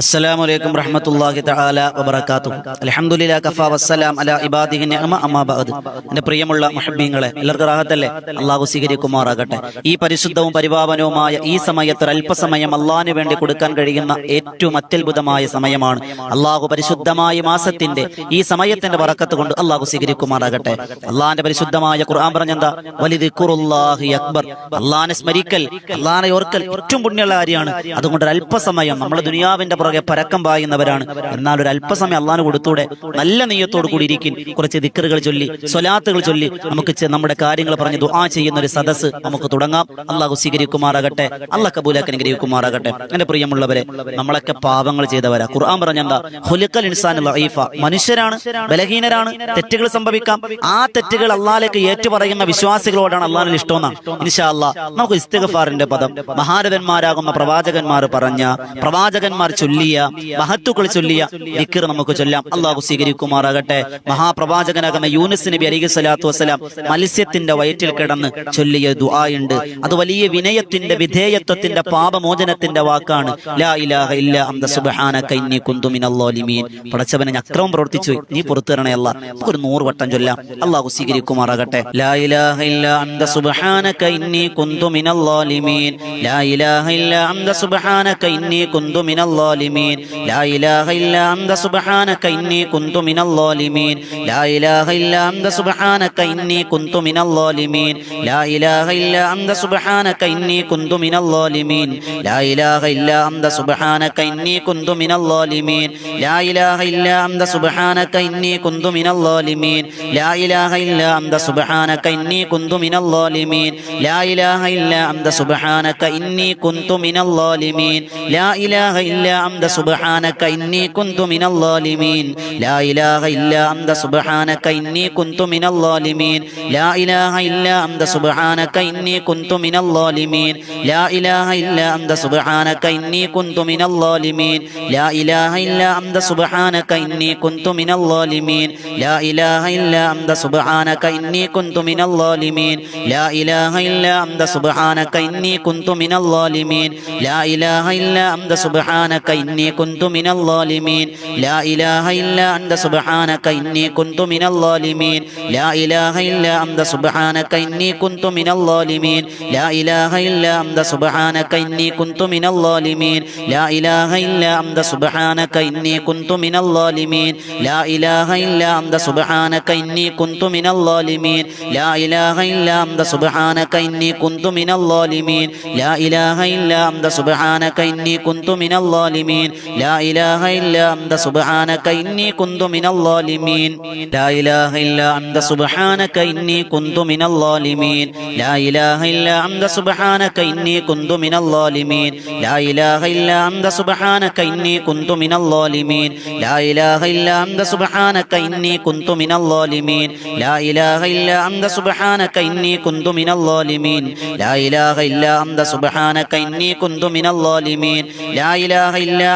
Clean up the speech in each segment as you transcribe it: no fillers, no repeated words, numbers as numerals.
അസ്സലാമു അലൈക്കും റഹ്മത്തുള്ളാഹി തആല വബറകാതുഹു. അൽഹംദുലില്ലാഹി കഫാ വസ്സലാം അലാ ഇബാദിഹി നിഅമ അമ്മാ ബഅദ്. എൻ്റെ പ്രിയമുള്ള മുഹബ്ബീങ്ങളെ, എല്ലാവർക്കും റാഹത്തല്ലേ? അല്ലാഹു സ്വീകരിക്കുമാറാകട്ടെ. ഈ പരിശുദ്ധവും പരിപാവനവുമായ ഈ സമയത്ത് അല്പസമയം അല്ലാഹുവിന് വേണ്ടി കൊടുക്കാൻ കഴിയുന്ന ഏറ്റവും അത്യത്ഭുതമായ സമയമാണ്. അല്ലാഹു പരിശുദ്ധമായ മാസത്തിന്റെ ഈ സമയത്തിന്റെ ബറക്കത്ത് കൊണ്ട് അല്ലാഹു സ്വീകരിക്കുമാറാകട്ടെ. അല്ലാഹുവിന്റെ പരിശുദ്ധമായ ഖുർആൻ പറഞ്ഞെന്താ? വലിദിക്റുല്ലാഹി അക്ബർ. അല്ലാഹുവിനെ സ്മരിക്കൽ, അല്ലാഹുവിനെ ഓർക്കൽ ഏറ്റവും പുണ്യമുള്ള കാര്യമാണ്. അതുകൊണ്ട് ഒരു അല്പസമയം നമ്മൾ ദുനിയാവിന്റെ പുറകെ പരക്കം പായുന്നവരാണ്. എന്നാൽ ഒരു അല്പസമയം അള്ളാഹു കൊടുത്തൂടെ? നല്ല നെയ്യത്തോട് കൂടി ഇരിക്കും. കുറച്ച് ദിക്റുകൾ ചൊല്ലി, സ്വലാത്തുകൾ ചൊല്ലി നമുക്ക് നമ്മുടെ കാര്യങ്ങൾ പറഞ്ഞ് ദുആ ചെയ്യുന്ന ഒരു സദസ്സ് നമുക്ക് തുടങ്ങാം. അള്ളാഹു സ്വീകരിക്കുമാറാകട്ടെ. അള്ളാഹ് കബൂലാക്കി അനുഗ്രഹിക്കുമാറാകട്ടെ. എന്റെ പ്രിയമുള്ളവരെ, നമ്മളൊക്കെ പാപങ്ങൾ ചെയ്തവരാ. ഖുർആൻ പറഞ്ഞെന്താ? ഖുലിഖൽ ഇൻസാനു ലഈഫ. മനുഷ്യരാണ്, ബലഹീനരാണ്, തെറ്റുകൾ സംഭവിക്കാം. ആ തെറ്റുകൾ അള്ളാഹിലേക്ക് ഏറ്റുപറയുന്ന വിശ്വാസികളോടാണ് അള്ളാഹിന് ഇഷ്ടമെന്നാണ്. ഇൻഷാ അല്ലാഹ് നമുക്ക് ഇസ്തിഗ്ഫാറിന്റെ പദം മഹാരഥന്മാരാകുന്ന പ്രവാചകന്മാർ പറഞ്ഞ, പ്രവാചകന്മാർ ചൊല്ലിയ, മഹത്തുക്കൾ ചൊല്ലിയ ദിക്ർ നമുക്ക് ചൊല്ലാം. അള്ളാഹു സ്വീകരിക്കുമാറാകട്ടെ. മഹാപ്രവാചകനാകുന്ന യൂനുസ് നബി അലൈഹി സ്വലാത്തു വസ്സലാം മത്സ്യത്തിന്റെ വയറ്റിൽ കിടന്ന് ചൊല്ലിയ ദുആയുണ്ട്. അത് വലിയ വിനയത്തിന്റെ, വിധേയത്വത്തിന്റെ, പാപമോചനത്തിന്റെ വാക്കാണ്. ലാ ഇലാഹ ഇല്ലാ അന്ത സുബ്ഹാനക ഇന്നി കുന്തു മിനൽ ളാലിമീൻ. പടച്ചവനെ, ഞാൻ അക്രമം പ്രവർത്തിച്ചു, നീ പുറത്തു തരണേ അല്ലാ. നമുക്കൊരു 100 വട്ടം ചൊല്ലാം. അള്ളാഹു സ്വീകരിക്കുമാറാകട്ടെ. ലാ ഇലാഹ ഇല്ലാ അന്ത സുബ്ഹാനക ഇന്നി കുന്തു മിനൽ ളാലിമീൻ. ലാ ഇലാഹ ഇല്ലാ അന്ത സുബ്ഹാനക ഇന്നി കുന്തു മിനൽ ളാലിമീൻ. ലാ ഇലാഹ ഇല്ലാ അന്ത സുബ്ഹാനക ഇന്നി കുന്തു മിനൽ ളാലിമീൻ. ലാ ഇലാഹ ഇല്ലാ അന്ത സുബ്ഹാനക ഇന്നി കുന്തു മിനൽ ളാലിമീൻ. ലാ ഇലാഹ ഇല്ലാ അന്ത സുബ്ഹാനക ഇന്നി കുന്തു മിനൽ ളാലിമീൻ. ലാ ഇലാഹ ഇല്ലാ അന്ത സുബ്ഹാനക ഇന്നി കുന്തു മിനൽ ളാലിമീൻ. ലാ ഇലാഹ ഇല്ലാ അന്ത സുബ്ഹാനക ഇന്നി കുന്തു മിനൽ ളാലിമീൻ. ലാ ഇലാഹ ഇല്ലാ അന്ത സുബ്ഹാനക ഇന്നി കുന്തു മിനൽ ളാലിമീൻ. ലാ ഇലാഹ ഇല്ലാ അന്ത സുബ്ഹാനക ഇന്നി കുന്തു മിനൽ ളാലിമീൻ. ലാ ഇലാഹ ഇല്ലാ അന്ത സുബ്ഹാനക ഇന്നി കുന്തു മിനൽ ളാലിമീൻ. ലാ ഇലാഹ ഇല്ലാ അന്ത സുബ്ഹാനക ഇന്നി കുന്തു മിനൽ ളാലിമീൻ. ലാ ഇലാഹ ഇല്ലാ അന്ത സുബ്ഹാനക ഇന്നി കുന്തു മിനൽ ളാലിമീൻ. ലാ ഇലാഹ ഇല്ലാ അന്ത സുബ്ഹാനക ഇന്നി കുന്തു മിനൽ ളാലിമീൻ. ലാ ഇലാഹ ഇല്ലാ അന്ത സുബ്ഹാനക ഇന്നി കുന്തു മിനൽ ളാലിമീൻ. ലാ ഇലാഹ ഇല്ലാ അന്ത സുബ്ഹാനക ഇന്നി കുന്തു മിനൽ ളാലിമീൻ. ലാ ഇലാഹ ഇല്ലാ അന്ത സുബ്ഹാനക ഇന്നി കുന്തു മിനൽ ളാലിമീൻ. ലാ ഇലാഹ ഇല്ലാ അന്ത സുബ്ഹാനക ഇന്നി കുന്തു മിനൽ ളാലിമീൻ. ലാ ഇലാഹ ഇല്ലാ അന്ത സുബ്ഹാനക ഇന്നി കുന്തു മിനൽ ളാലിമീൻ. ലാ ഇലാഹ ഇല്ലാ അന്ത സുബ്ഹാനക ഇന്നി കുന്തു മിനൽ ളാലിമീൻ. ലാ ഇലാഹ ഇല്ലാ അന്ത സുബ്ഹാനക ഇന്നി കുന്തു മിനൽ ളാലിമീൻ. ലാ ഇലാഹ ഇല്ലാ അന്ത സുബ്ഹാനക ഇന്നി കുന്തു മിനൽ ളാലിമീൻ. ലാ ഇലാഹ ഇല്ലാ അന്ത സുബ്ഹാനക ഇന്നി കുന്തു മിനൽ ളാലിമീൻ. ലാ ഇലാഹ ഇല്ലാ അന്ത സുബ്ഹാനക ഇന്നി കുന്തു മിനൽ ളാലിമീൻ. ലാ ഇലാഹ ഇല്ലാ അന്ത സുബ്ഹാനക ഇന്നി കുന്തു മിനൽ ളാലിമീൻ. ലാ ഇലാഹ ഇല്ലാ അന്ത സുബ്ഹാനക ഇന്നി കുന്തു മിനൽ ളാലിമീൻ. ലാ ഇലാഹ ഇല്ലാ അന്ത സുബ്ഹാനക ഇന്നി കുന്തു മിനൽ ളാലിമീൻ. ലാ ഇലാഹ ഇല്ലാ അന്ത സുബ്ഹാനക ഇന്നി കുന്തു മിനൽ ളാലിമീൻ. ലാ ഇലാഹ ഇല്ലാ അന്ത സുബ്ഹാനക ഇന്നി കുന്തു മിനൽ ളാലിമീൻ. ലാ ഇലാഹ ഇല്ലാ അന്ത സുബ്ഹാനക ഇന്നി കുന്തു മിനൽ ളാലിമീൻ. ലാ ഇലാഹ ഇല്ലാ അന്ത സുബ്ഹാനക ഇന്നി കുന്തു മിനൽ ളാലിമീൻ. ലാ ഇലാഹ ഇല്ലാ അന്ത സുബ്ഹാനക ഇന്നി കുന്തു മിനൽ ളാലിമീൻ. ലാ ഇലാഹ ഇല്ലാ അന്ത സുബ്ഹാനക ഇന്നി കുന്തു മിനൽ ളാലിമീൻ. ലാ ഇലാഹ ഇല്ലാ അന്ത സുബ്ഹാനക ഇന്നി കുന്തു മിനൽ ളാലിമീൻ. ലാ ഇലാഹ ഇല്ലാ അന്ത സുബ്ഹാനക ഇന്നി കുന്തു മിനൽ ളാലിമീൻ. ലാ ഇലാഹ ഇല്ലാ അന്ത സുബ്ഹാനക ഇന്നി കുന്തു മിനൽ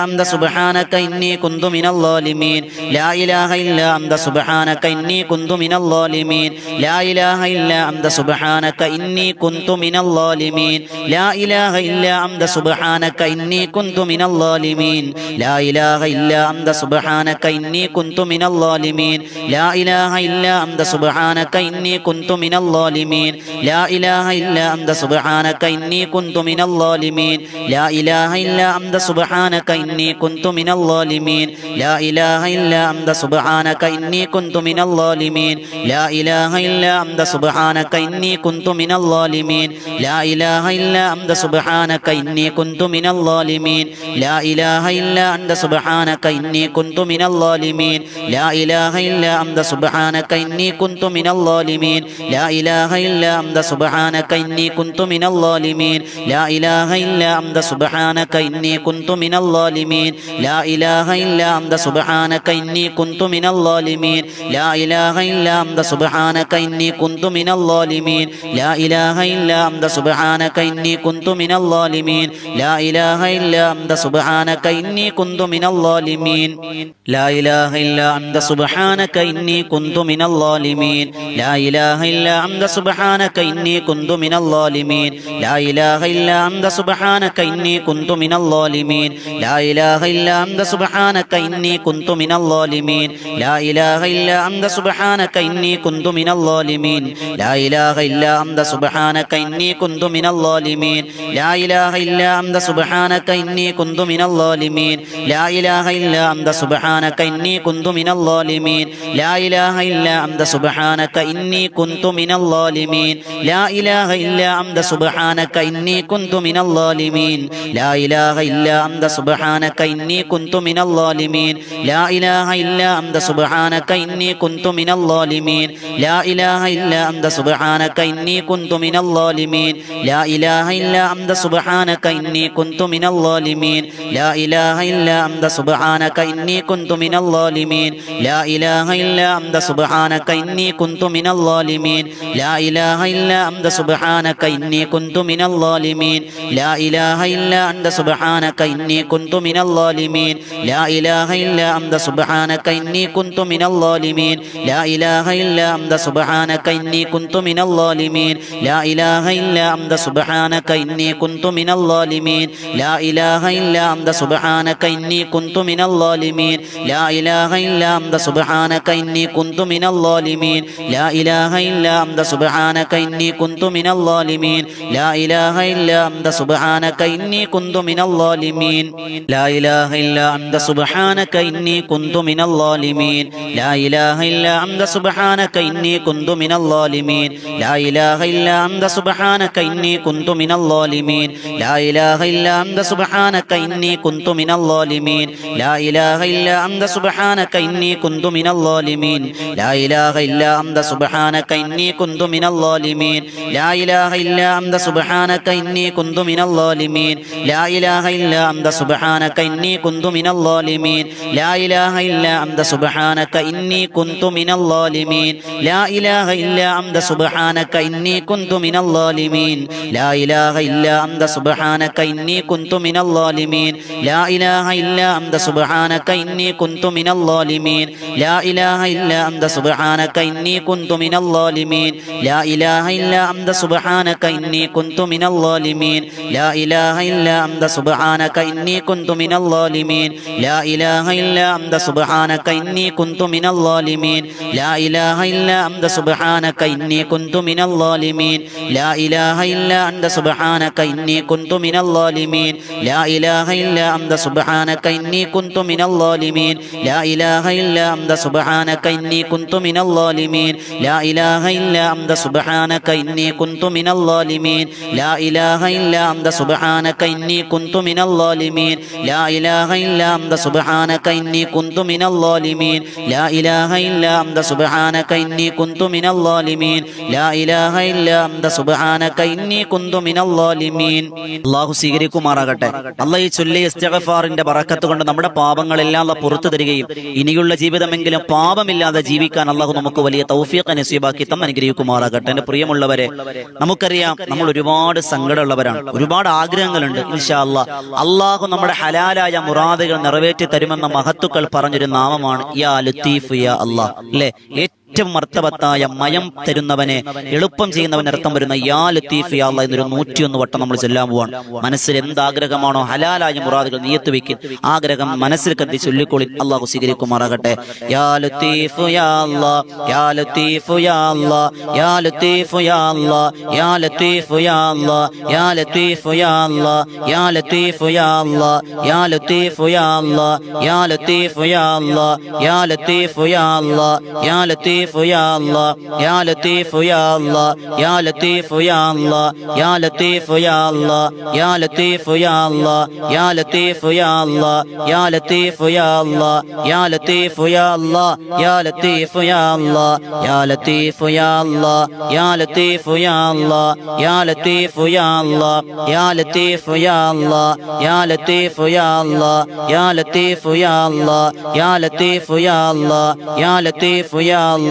ളാലിമീൻ. ലാ ഇലാഹ ഇല്ലാ അന്ത സുബ്ഹാനക ഇന്നി കുന്തു മിനൽ ളാലിമീൻ. ലാ ഇലാഹ ഇല്ലാ അന്ത സുബ്ഹാനക ഇന്നി കുന്തു മിനൽ ളാലിമീൻ. ലാ ഇലാഹ ഇല്ലാ അന്ത സുബ്ഹാനക ഇന്നി കുന്തു മിനൽ ളാലിമീൻ. ലാ ഇലാഹ ഇല്ലാ അന്ത സുബ്ഹാനക ഇന്നി കുന്തു മിനൽ ളാലിമീൻ. ലാ ഇലാഹ ഇല്ലാ അന്ത സുബ്ഹാനക ഇന്നി കുന്തു മിനൽ ളാലിമീൻ. ലാ ഇലാഹ ഇല്ലാ അന്ത സുബ്ഹാനക ഇന്നി കുന്തു മിനൽ ളാലിമീൻ. ലാ ഇലാഹ ഇല്ലാ അന്ത സുബ്ഹാനക ഇന്നി കുന്തു മിനൽ ളാലിമീൻ. ലാ ഇലാഹ ഇല്ലാ അന്ത സുബ്ഹാനക ഇന്നി കുന്തു മിനൽ ളാലിമീൻ. ലാ ഇലാഹ ഇല്ലാ അന്ത സുബ്ഹാനക ഇന്നി കുന്തു മിനൽ ളാലിമീൻ. ലാ ഇലാഹ ഇല്ലാ അന്ത സുബ്ഹാനക ഇന്നി കുന്തു മിനൽ ളാലിമീൻ. ലാ ഇലാഹ ഇല്ലാ അന്ത സുബ്ഹാനക ഇന്നി കുന്തു മിനൽ ളാലിമീൻ. ലാ ഇലാഹ ഇല്ലാ അന്ത സുബ്ഹാനക ഇന്നി കുന്തു മിനൽ ളാലിമീൻ. ലാ ഇലാഹ ഇല്ലാ അന്ത സുബ്ഹാനക ഇന്നി കുന്തു മിനൽ ളാലിമീൻ. ലാ ഇലാഹ ഇല്ലാ അന്ത സുബ്ഹാനക ഇന്നി കുന്തു മിനൽ ളാലിമീൻ. ലാ ഇലാഹ ഇല്ലാ അന്ത സുബ്ഹാനക ഇന്നി കുന്തു മിനൽ ളാലിമീൻ. ലാ ഇലാഹ ഇല്ലാ അന്ത സുബ്ഹാനക ഇന്നി കുന്തു മിനൽ ളാലിമീൻ. ലാ ഇലാഹ ഇല്ലാ അന്ത സുബ്ഹാനക ഇന്നി കുന്തു മിനൽ ളാലിമീൻ. ലാ ഇലാഹ ഇല്ലാ അന്ത സുബ്ഹാനക ഇന്നി കുന്തു മിനൽ ളാലിമീൻ. ലാ لا إله إلا أنت سبحانك إني كنت من الظالمين لا إله إلا أنت سبحانك إني كنت من الظالمين لا إله إلا أنت سبحانك إني كنت من الظالمين لا إله إلا أنت سبحانك إني كنت من الظالمين لا إله إلا أنت سبحانك إني كنت من الظالمين لا إله إلا أنت سبحانك إني كنت من الظالمين لا إله إلا أنت سبحانك إني كنت من الظالمين لا إله إلا أنت سبحانك إني كنت من الظالمين لا إله إلا أنت سبحانك إني كنت من الظالمين لا إله إلا أنت سبحانك إني كنت من الظالمين لا إله إلا أنت سبحانك إني كنت من الظالمين لا إله إلا أنت سبحانك إني كنت من الظالمين لا إله إلا أنت سبحانك إني كنت من الظالمين لا إله إلا أنت سبحانك إني كنت من الظالمين لا إله إلا أنت سبحانك إني كنت من الظالمين لا إله إلا أنت سبحانك إني كنت من الظالمين لا إله إلا أنت سبحانك إني كنت من الظالمين لا إله إلا أنت سبحانك إني كنت من الظالمين لا إله إلا أنت سبحانك إني كنت من الظالمين لا إله إلا أنت سبحانك إني كنت من الظالمين لا إله إلا أنت سبحانك إني كنت من الظالمين لا إله إلا أنت سبحانك إني كنت من الظالمين لا إله إلا أنت سبحانك إني كنت من الظالمين لا إله إلا أنت سبحانك إني كنت من الظالمين لا إله إلا أنت سبحانك إني كنت من الظالمين لا إله إلا أنت سبحانك إني كنت من الظالمين لا إله إلا أنت سبحانك إني كنت من الظالمين لا إله إلا أنت سبحانك إني كنت من الظالمين لا إله إلا أنت سبحانك إني كنت من الظالمين لا إله إلا أنت سبحانك إني كنت من الظالمين لا إله إلا أنت سبحانك إني كنت من الظالمين لا إله إلا أنت سبحانك إني كنت من الظالمين لا إله إلا أنت سبحانك إني كنت من الظالمين لا إله إلا أنت سبحانك إني كنت من الظالمين لا إله إلا أنت سبحانك إني كنت من الظالمين لا إله إلا أنت سبحانك إني كنت من الظالمين لا إله إلا أنت سبحانك إني كنت من الظالمين لا إله إلا أنت سبحانك إني كنت من الظالمين لا إله إلا أنت سبحانك إني كنت من الظالمين لا إله إلا أنت سبحانك إني كنت من الظالمين لا إله إلا أنت سبحانك إني كنت من الظالمين لا إله إلا أنت سبحانك إني كنت من الظالمين لا إله إلا أنت سبحانك إني كنت من الظالمين لا إله إلا أنت سبحانك إني كنت من الظالمين لا إله إلا أنت سبحانك إني كنت من الظالمين لا إله إلا أنت سبحانك إني كنت من الظالمين لا إله إلا أنت سبحانك إني كنت من الظالمين അല്ലാഹു സ്വീകരിക്കുമാറാകട്ടെ. അല്ലാഹ് ഈ ചൊല്ലിയ ഇസ്തിഗ്ഫാറിന്റെ ബറക്കത്ത് കൊണ്ട് നമ്മുടെ പാപങ്ങളെല്ലാം അല്ലാഹ് പുറത്തു തരികയും ഇനിയുള്ള ജീവിതമെങ്കിലും പാപമില്ലാതെ ജീവിക്കാൻ അല്ലാഹു നമുക്ക് വലിയ തൗഫീഖ് നസീബാക്കി തന്ന് അനുഗ്രഹിക്കുമാറാകട്ടെ. എന്റെ പ്രിയമുള്ളവരെ, നമുക്കറിയാം നമ്മൾ ഒരുപാട് സങ്കടമുള്ളവരാണ്, ഒരുപാട് ആഗ്രഹങ്ങളുണ്ട്. ഇൻഷാ അല്ലാഹ് അല്ലാഹു നമ്മുടെ ഹലാലായ മുറാദുകൾ നിറവേറ്റി തരുമെന്ന മഹത്തുക്കൾ പറഞ്ഞൊരു നാമമാണ് യാ ലത്തീഫ് യാ അല്ലാഹ്. അല്ലേ? ഏറ്റവും മർത്തബത്തായ മയം തരുന്നവനെ, എളുപ്പം ചെയ്യുന്നവൻ അർത്ഥം വരുന്ന യാ ലത്തീഫ് യാ അല്ലാഹ് എന്നൊരു 101 വട്ടം നമ്മൾ ചൊല്ലാൻ പോവാണ്. മനസ്സിൽ എന്താഗ്രഹമാണോ ഹലാലായ മുറാദുകൾ നിയത്ത് വെക്കും, ആഗ്രഹം മനസ്സിൽ കരുതി ചൊല്ലിക്കോളി. അല്ലാഹു സ്വീകരിക്കുമാറാകട്ടെ. യാ ലത്തീഫ് യാ അല്ലാഹ് യാ ലത്തീഫ് യാ അല്ലാഹ് യാ ലത്തീഫ് യാ അല്ലാഹ് യാ ലത്തീഫ് യാ അല്ലാഹ് യാ ലത്തീഫ് യാ അല്ലാഹ് യാ ലത്തീഫ് യാ അല്ലാഹ് യാ ലത്തീഫ് യാ അല്ലാഹ് യാ ലത്തീഫ് യാ അല്ലാഹ് യാ ലത്തീഫ് യാ അല്ലാഹ് യാ ലത്തീഫ് يا الله يا لطيف يا الله يا لطيف يا الله يا لطيف يا الله يا لطيف يا الله يا لطيف يا الله يا لطيف يا الله يا لطيف يا الله يا لطيف يا الله يا لطيف يا الله يا لطيف يا الله يا لطيف يا الله يا لطيف يا الله يا لطيف يا الله يا لطيف يا الله يا لطيف يا الله يا لطيف يا الله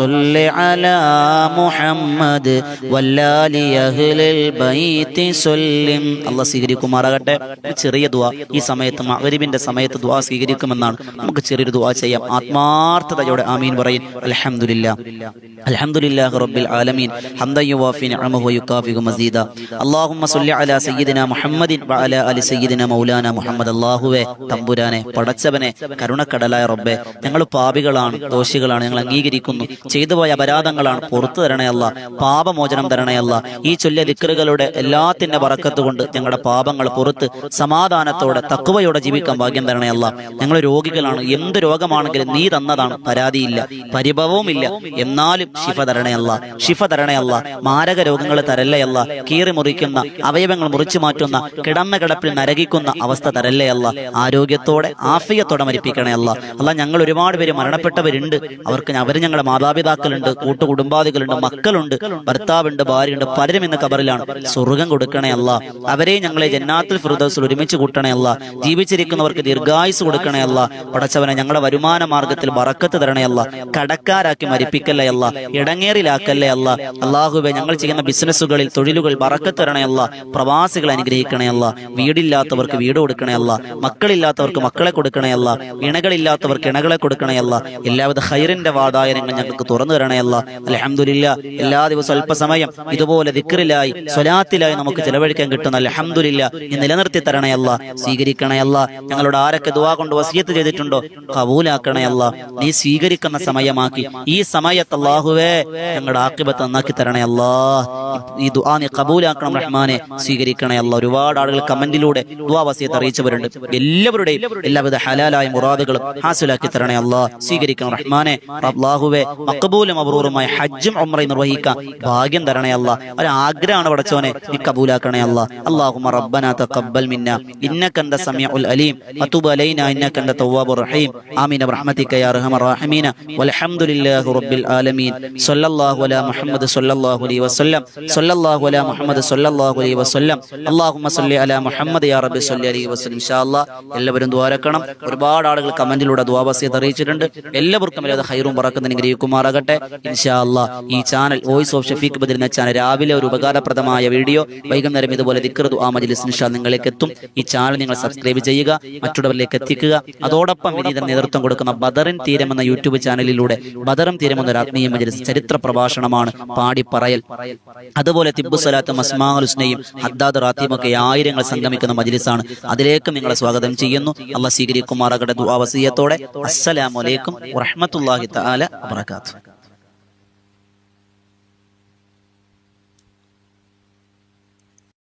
സല്ലി അലാ മുഹമ്മദ് വല്ലാലി അഹ്ലിൽ ബൈത്തി സല്ലിം. അല്ലാഹ് സ്വീകരിക്കുമാറാകട്ടെ. ചെറിയ ദുആ ഈ സമയത്ത് മഗ്രിബിന്റെ സമയത്ത് ദുആ സ്വീകരിക്കുമെന്നാണ്. നമുക്ക് ചെറിയൊരു ദുആ ചെയ്യാം. ആത്മാർത്ഥതയോടെ ആമീൻ പറയും. അൽഹംദുലില്ലാഹ് അൽഹംദുലില്ലാഹി റബ്ബിൽ ആലമീൻ ഹംദൻ യുവാഫി നിഅമഹു വയുകാഫിഉ മസീദ. അല്ലാഹുമ്മ സല്ലി അലാ സയ്യിദിനാ മുഹമ്മദിൻ വഅലാ അലി സയ്യിദിനാ മൗലാനാ മുഹമ്മദ്. അല്ലാഹുവേ തമ്പുരാനെ പടച്ചവനെ കരുണക്കടലായ റബ്ബേ, ഞങ്ങൾ പാപികളാണ്, ദോഷികളാണ്, ഞങ്ങൾ അംഗീകരിക്കുന്നു. ചെയ്തുപോയ അപരാധങ്ങളാണ്, പുറത്തു തരണേ അല്ലാ. പാപമോചനം തരണേ അല്ലാ. ഈ ചൊല്ലിയ ദിക്റുകളുടെ എല്ലാത്തിന്റെ ബറക്കത്ത് കൊണ്ട് ഞങ്ങളുടെ പാപങ്ങൾ പുറത്ത് സമാധാനത്തോടെ തഖ്വയോടെ ജീവിക്കാൻ ഭാഗ്യം തരണേ അല്ലാ. ഞങ്ങൾ രോഗികളാണ്, എന്ത് രോഗമാണെങ്കിലും നീ തന്നതാണ്, പരാതിയില്ല, പരിഭവവുമില്ല. എന്നാലും ശിഫ തരണേ അല്ലാ, ശിഫ തരണേ അല്ലാ. മാരക രോഗങ്ങൾ തരല്ലേ അല്ലാ. കീറി മുറിക്കുന്ന, അവയവങ്ങൾ മുറിച്ചു മാറ്റുന്ന, കിടന്ന കിടപ്പിൽ നരകിക്കുന്ന അവസ്ഥ തരല്ലേ അല്ലാ. ആരോഗ്യത്തോടെ ആഫിയത്തോടെ മരിപ്പിക്കണേ അല്ലാ. അല്ലാ, ഞങ്ങൾ ഒരുപാട് പേര് മരണപ്പെട്ടവരുണ്ട്. അവർ ഞങ്ങളുടെ മാതാപിതാക്കളുണ്ട്, കൂട്ടുകുടുംബാദികളുണ്ട്, മക്കളുണ്ട്, ഭർത്താവുണ്ട്, ഭാര്യയുണ്ട്. പലരും ഇന്ന് ഖബറിലാണ്. സ്വർഗം കൊടുക്കണേ അല്ലാ. അവരെ ഞങ്ങളെ ജന്നാത്തുൽ ഫിർദൗസിൽ ഒരുമിച്ച് കൂട്ടണേ അല്ലാ. ജീവിച്ചിരിക്കുന്നവർക്ക് ദീർഘായുസ് കൊടുക്കണേ അല്ലാ. പടച്ചവനെ ഞങ്ങളുടെ വരുമാന മാർഗത്തിൽ ബറക്കത്ത് തരണേ അല്ലാ. കടക്കാരാക്കി മരിപ്പിക്കല്ലേ അല്ലാ. ഇടങ്ങേറിലാക്കല്ലേ അല്ലാ. അല്ലാഹുവേ, ഞങ്ങൾ ചെയ്യുന്ന ബിസിനസ്സുകളിൽ, തൊഴിലുകൾ ബറക്കത്ത് തരണേ അല്ലാ. പ്രവാസികളെ അനുഗ്രഹിക്കണേ അല്ലാ. വീടില്ലാത്തവർക്ക് വീട് കൊടുക്കണേ അല്ലാ. മക്കളില്ലാത്തവർക്ക് മക്കളെ കൊടുക്കണേ അല്ലാ. ഇണകളില്ലാത്തവർക്ക് ഇണകളെ കൊടുക്കണേ അല്ലാ. എല്ലാവിധ ഖൈറിന്റെ വാതായനങ്ങൾ ഞങ്ങൾക്ക് തുറന്നു തരണേ അല്ലാ. അൽഹംദുലില്ലാ, എല്ലാ ദിവസവും അല്പസമയം ഇതുപോലെ ദിക്റിലായി സ്വലാത്തിലായി നമുക്ക് ചെലവഴിക്കാൻ കിട്ടുന്ന അൽഹംദുലില്ലാ നീ നിലനിർത്തി തരണേ അല്ലാ. സ്വീകരിക്കണേ അല്ലാ. ഞങ്ങളോട് ആരൊക്കെ ദുആ കൊണ്ട് വസിയത്ത് ചെയ്തിട്ടുണ്ടോ കബൂലാക്കണേ അല്ലാ. നീ സ്വീകരിക്കുന്ന സമയമാക്കി ഈ സമയത്ത് അല്ലാഹുവേ ഞങ്ങളുടെ ആഖിബത്ത് നന്നാക്കി തരണേ അല്ലാ. ഈ ദുആ നീ കബൂലാക്കണം റഹ്മാനെ, സ്വീകരിക്കണേ അല്ലാ. ഒരുപാട് ആളുകൾ കമന്റിലൂടെ ദുആ വസിയത്ത് അറിയിച്ചവരുണ്ട്. എല്ലാവരുടെയും എല്ലാവിധ ഹലാലായ മുറാദുകളും ഹാസിലാക്കി തരണേ അല്ലാ. സ്വീകരിക്കണം റഹ്മാനെ. അല്ലാഹുവേ, മഖബൂലും മബ്റൂറുമായ ഹജ്ജും ഉംറയും നിർവഹിക്കാൻ ഭാഗ്യം തരണേ അല്ലാ. ഒരു ആഗ്രഹമാണ് പടച്ചോനെ, നീ കബൂലാക്കണേ അല്ലാ. അല്ലാഹുമ്മ റബ്ബനാ തഖബ്ബൽ മിന്നാ ഇന്നക അൻത സമീഉൽ അലീം വതുബ് അലൈനാ ഇന്നക അൻത തവ്വാബുർ റഹീം. ആമീൻ ബിറഹ്മതിക യാ അർഹമർ റഹീമീൻ. വൽഹംദുലില്ലാഹി റബ്ബിൽ ആലമീൻ. സ്വല്ലല്ലാഹു അലാ മുഹമ്മദ് സ്വല്ലല്ലാഹു അലൈഹി വസല്ലം. സ്വല്ലല്ലാഹു അലാ മുഹമ്മദ് സ്വല്ലല്ലാഹു അലൈഹി വസല്ലം. അല്ലാഹുമ്മ സല്ലി അലാ മുഹമ്മദ് യാ റബ്ബി സല്ലി അലൈഹി വസല്ലം. ഇൻഷാ അല്ലാഹ് എല്ലാവരും ദുആ രക്കണം. ഒരുപാട് ആളുകൾ കമന്റിലൂടെ ദുആ വസിയത്ത് അറിയിച്ചിട്ടുണ്ട്. എല്ലാവർക്കും എല്ലാ ഖൈറും ബറക്കത്തും അനുഗ്രഹിക്കുമാറാകട്ടെ. ഇൻഷാ അല്ലാഹ് ഈ channel voice of Shafeeq Badar എന്ന ചാനൽ രാവിലെ ഒരു ഉപകാരപ്രദമായ വീഡിയോ, വൈകുന്നേരം ഇതുപോലെ ദിക്ർ ദുആ മജ്ലിസ് ഇൻഷാ നിങ്ങളിലേക്ക് എത്തും. ഈ ചാനൽ നിങ്ങൾ സബ്സ്ക്രൈബ് ചെയ്യുക, മറ്റുള്ളവരിലേക്ക് എത്തിക്കുക. അതോടൊപ്പം വിനീതം നേതൃത്വം കൊടുക്കുന്ന ബദറിൻ തീരം എന്ന യൂട്യൂബ് ചാനലിലൂടെ ബദറും തീരം എന്ന ആത്മീയ മജ്ലിസ് ചരിത്ര പ്രഭാഷണമാണ്, പാടി പറയൽ. അതുപോലെ തിബ്ബു സ്വലാത്തും അസ്മാഉൽ ഹുസ്നയും ഹദ്ദാദ് റാത്തീബും ഒക്കെ ആയിരങ്ങൾ സംഗമിക്കുന്ന മജ്ലിസാണ്. അതിലേക്ക് നിങ്ങളെ സ്വാഗതം ചെയ്യുന്നു. അല്ലാഹ് സ്വീകരിക്കുമാറാകട്ടെ. ദുആ വസിയത്തോടെ അസ്സലാമു അലൈക്കും വറഹ്മത്തുള്ളാഹി തആല വബറകാതുഹു.